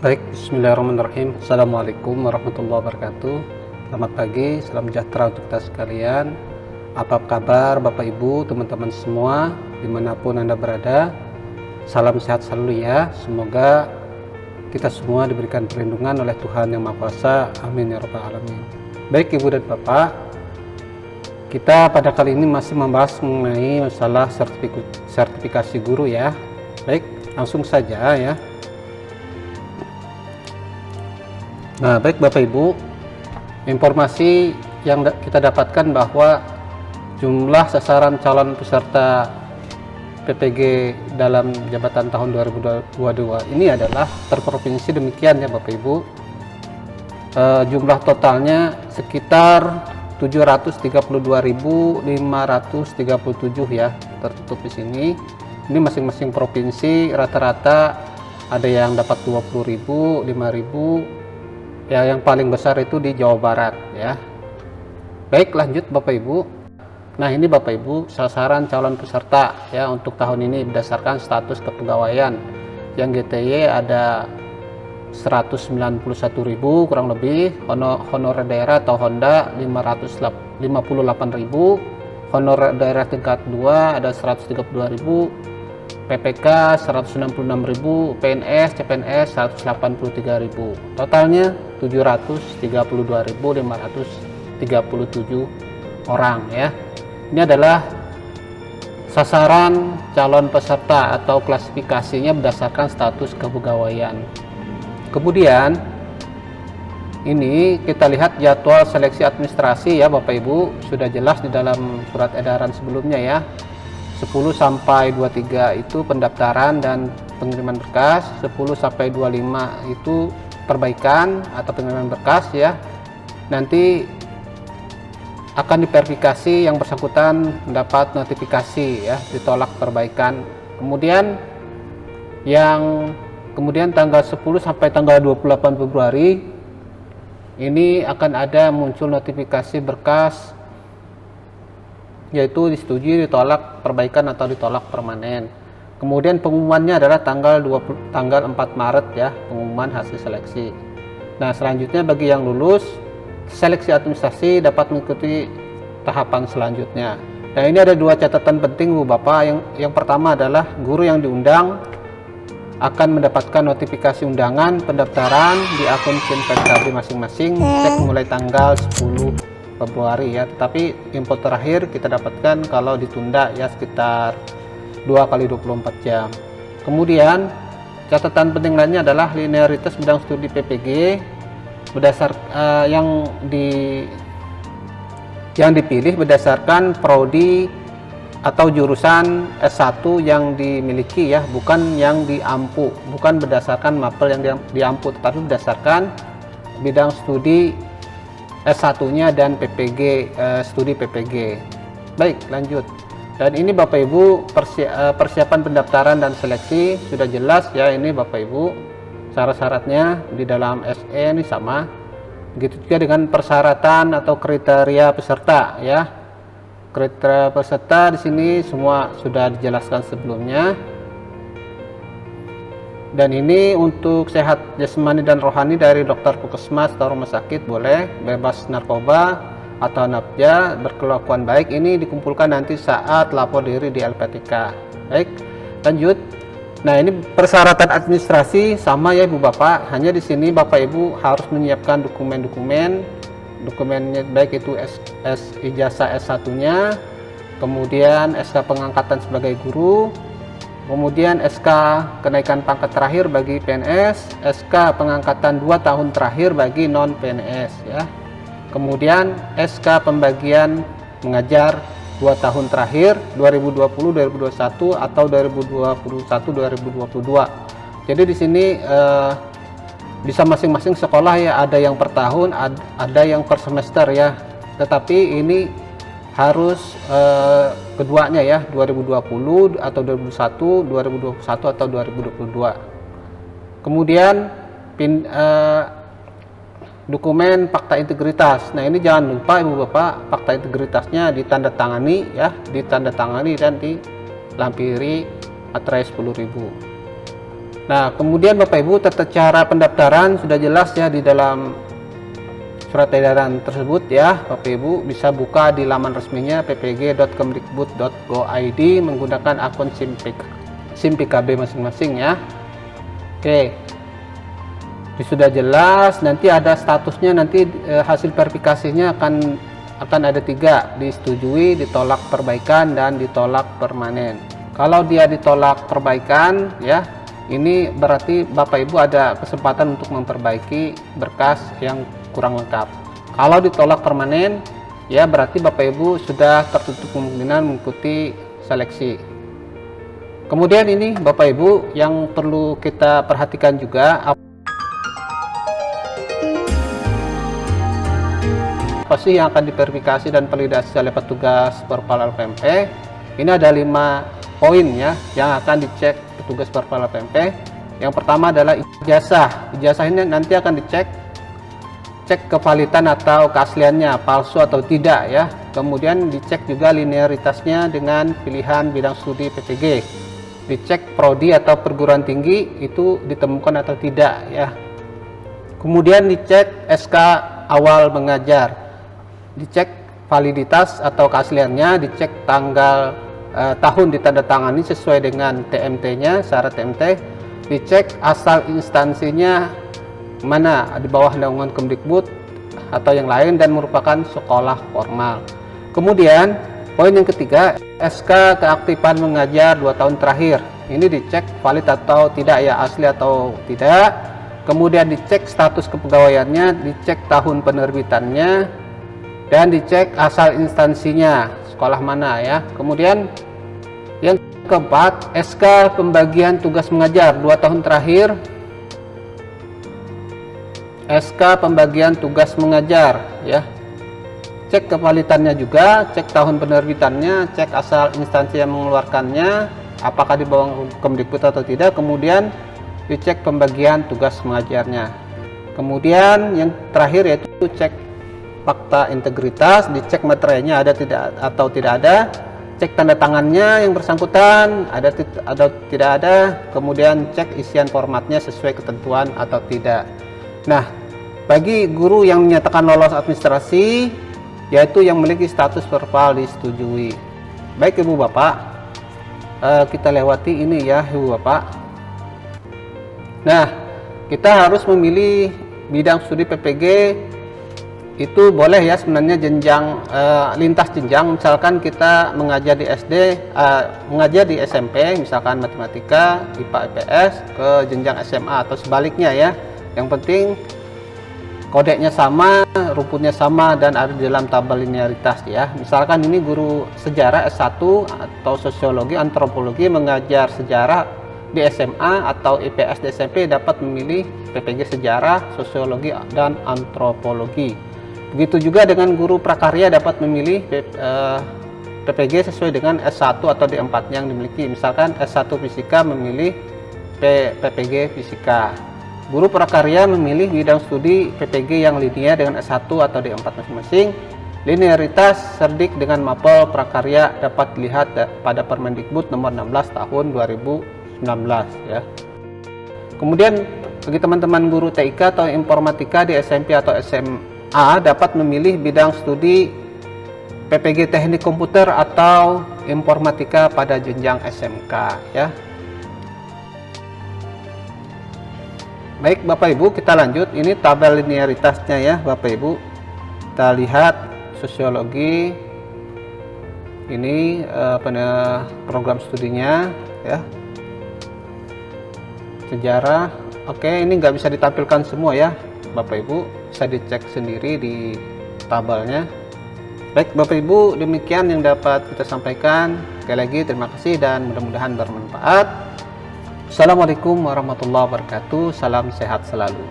Baik, bismillahirrahmanirrahim. Assalamualaikum warahmatullahi wabarakatuh. Selamat pagi, salam sejahtera untuk kita sekalian. Apa kabar Bapak Ibu, teman-teman semua, dimanapun Anda berada. Salam sehat selalu ya. Semoga kita semua diberikan perlindungan oleh Tuhan Yang Maha Kuasa. Amin ya rabbal alamin. Baik Ibu dan Bapak, kita pada kali ini masih membahas mengenai masalah sertifikasi guru ya. Baik, langsung saja ya. Nah, baik Bapak Ibu, informasi yang kita dapatkan bahwa jumlah sasaran calon peserta PPG dalam jabatan tahun 2022 ini adalah per provinsi demikian ya Bapak Ibu. Jumlah totalnya sekitar 732.537 ya, tertutup di sini. Ini masing-masing provinsi rata-rata ada yang dapat 20.000, 5.000. Ya, yang paling besar itu di Jawa Barat ya. Baik, lanjut Bapak Ibu. Nah, ini Bapak Ibu sasaran calon peserta ya untuk tahun ini berdasarkan status kepegawaian. Yang GTY ada 191.000 kurang lebih, honorer daerah atau Honda 558.000, honorer daerah tingkat 2 ada 132.000, PPK 166.000, PNS, CPNS 183.000. Totalnya 732.537 orang ya. Ini adalah sasaran calon peserta atau klasifikasinya berdasarkan status kepegawaian. Kemudian ini kita lihat jadwal seleksi administrasi ya Bapak Ibu, sudah jelas di dalam surat edaran sebelumnya ya. 10 sampai 23 itu pendaftaran dan pengiriman berkas, 10 sampai 25 itu perbaikan atau pengiriman berkas ya. Nanti akan diverifikasi yang bersangkutan mendapat notifikasi ya, ditolak perbaikan. Kemudian tanggal 10 sampai tanggal 28 Februari ini akan ada muncul notifikasi berkas, yaitu disetujui, ditolak perbaikan atau ditolak permanen. Kemudian pengumumannya adalah tanggal 4 Maret ya, pengumuman hasil seleksi. Nah, selanjutnya bagi yang lulus seleksi administrasi dapat mengikuti tahapan selanjutnya. Nah, ini ada dua catatan penting Bu Bapak. Yang pertama adalah guru yang diundang akan mendapatkan notifikasi undangan pendaftaran di akun PKB masing-masing cek mulai tanggal 10 Februari ya, tetapi info terakhir kita dapatkan kalau ditunda ya sekitar 2x24 jam. Kemudian catatan penting lainnya adalah linearitas bidang studi PPG yang dipilih berdasarkan prodi atau jurusan S1 yang dimiliki ya, bukan yang diampu, bukan berdasarkan mapel yang diampu, tetapi berdasarkan bidang studi S1-nya dan PPG, studi PPG. Baik, lanjut. Dan ini Bapak Ibu persiapan pendaftaran dan seleksi sudah jelas ya, ini Bapak Ibu syarat-syaratnya di dalam SE ini sama. Begitu juga dengan persyaratan atau kriteria peserta ya. Kriteria peserta di sini semua sudah dijelaskan sebelumnya. Dan ini untuk sehat jasmani dan rohani dari dokter puskesmas atau rumah sakit boleh, bebas narkoba atau nafja, berkelakuan baik, ini dikumpulkan nanti saat lapor diri di LPTK. Baik, lanjut. Nah, ini persyaratan administrasi sama ya Ibu Bapak, hanya di sini Bapak Ibu harus menyiapkan dokumennya baik itu ijazah S1-nya, kemudian SK pengangkatan sebagai guru, kemudian SK kenaikan pangkat terakhir bagi PNS, SK pengangkatan 2 tahun terakhir bagi non PNS ya. Kemudian SK pembagian mengajar 2 tahun terakhir 2020-2021 atau 2021-2022. Jadi di sini bisa masing-masing sekolah ya, ada yang per tahun, ada yang per semester ya. Tetapi ini harus keduanya ya, 2020 atau 2021 atau 2022. Kemudian dokumen fakta integritas. Nah, ini jangan lupa Ibu Bapak, fakta integritasnya ditandatangani dan dilampiri materai 10.000. Nah, kemudian Bapak Ibu, tata cara pendaftaran sudah jelas ya di dalam surat edaran tersebut ya. Bapak Ibu bisa buka di laman resminya ppg.kemdikbud.go.id menggunakan akun SIM PKB masing-masing ya. Oke. Ini sudah jelas, nanti ada statusnya, nanti hasil verifikasinya akan ada 3, disetujui, ditolak perbaikan, dan ditolak permanen. Kalau dia ditolak perbaikan ya, ini berarti Bapak Ibu ada kesempatan untuk memperbaiki berkas yang kurang lengkap. Kalau ditolak permanen ya, berarti Bapak Ibu sudah tertutup kemungkinan mengikuti seleksi. Kemudian ini Bapak Ibu yang perlu kita perhatikan juga, apa sih yang akan diverifikasi dan validasi oleh petugas Perpal LPMP. Ini ada 5 poin ya yang akan dicek petugas Perpal LPMP. Yang pertama adalah ijazah. Ijazah ini nanti akan cek kevalidan atau keasliannya, palsu atau tidak ya. Kemudian dicek juga linearitasnya dengan pilihan bidang studi PPG. Dicek prodi atau perguruan tinggi itu ditemukan atau tidak ya. Kemudian dicek SK awal mengajar. Dicek validitas atau keasliannya, dicek tanggal tahun ditandatangani sesuai dengan TMT-nya, syarat TMT, dicek asal instansinya mana, di bawah naungan Kemdikbud atau yang lain dan merupakan sekolah formal. Kemudian poin yang ketiga, SK keaktifan mengajar 2 tahun terakhir. Ini dicek valid atau tidak ya, asli atau tidak. Kemudian dicek status kepegawaiannya, dicek tahun penerbitannya, dan dicek asal instansinya, sekolah mana ya. Kemudian yang keempat, SK pembagian tugas mengajar 2 tahun terakhir. SK pembagian tugas mengajar ya. Cek kevalidannya juga, cek tahun penerbitannya, cek asal instansi yang mengeluarkannya, apakah di bawah Kemdikbud atau tidak. Kemudian dicek pembagian tugas mengajarnya. Kemudian yang terakhir yaitu cek fakta integritas, dicek materinya ada tidak atau tidak ada, cek tanda tangannya yang bersangkutan ada atau tidak ada, kemudian cek isian formatnya sesuai ketentuan atau tidak. Nah, bagi guru yang menyatakan lolos administrasi, yaitu yang memiliki status Perpal disetujui. Baik Ibu Bapak, kita lewati ini ya Ibu Bapak. Nah, kita harus memilih bidang studi PPG. Itu boleh ya sebenarnya jenjang lintas jenjang. Misalkan kita mengajar di SD, mengajar di SMP misalkan matematika, IPA, IPS ke jenjang SMA atau sebaliknya ya. Yang penting kodenya sama, rumputnya sama, dan ada di dalam tabel linearitas ya. Misalkan ini guru sejarah S1 atau sosiologi, antropologi mengajar sejarah di SMA atau IPS di SMP dapat memilih PPG sejarah, sosiologi, dan antropologi. Begitu juga dengan guru prakarya dapat memilih PPG sesuai dengan S1 atau D4 yang dimiliki. Misalkan S1 fisika memilih PPG fisika. Guru prakarya memilih bidang studi PPG yang linear dengan S1 atau D4 masing-masing. Linearitas cerdik dengan mapel prakarya dapat dilihat pada Permendikbud nomor 16 tahun 2019 ya. Kemudian bagi teman-teman guru TIK atau informatika di SMP atau SMA dapat memilih bidang studi PPG teknik komputer atau informatika pada jenjang SMK ya. Baik Bapak Ibu, kita lanjut. Ini tabel linearitasnya ya Bapak Ibu. Kita lihat sosiologi. Ini program studinya ya. Sejarah. Oke, ini nggak bisa ditampilkan semua ya Bapak Ibu, bisa dicek sendiri di tabelnya. Baik Bapak Ibu, demikian yang dapat kita sampaikan. Sekali lagi terima kasih dan mudah-mudahan bermanfaat. Assalamualaikum warahmatullahi wabarakatuh. Salam sehat selalu.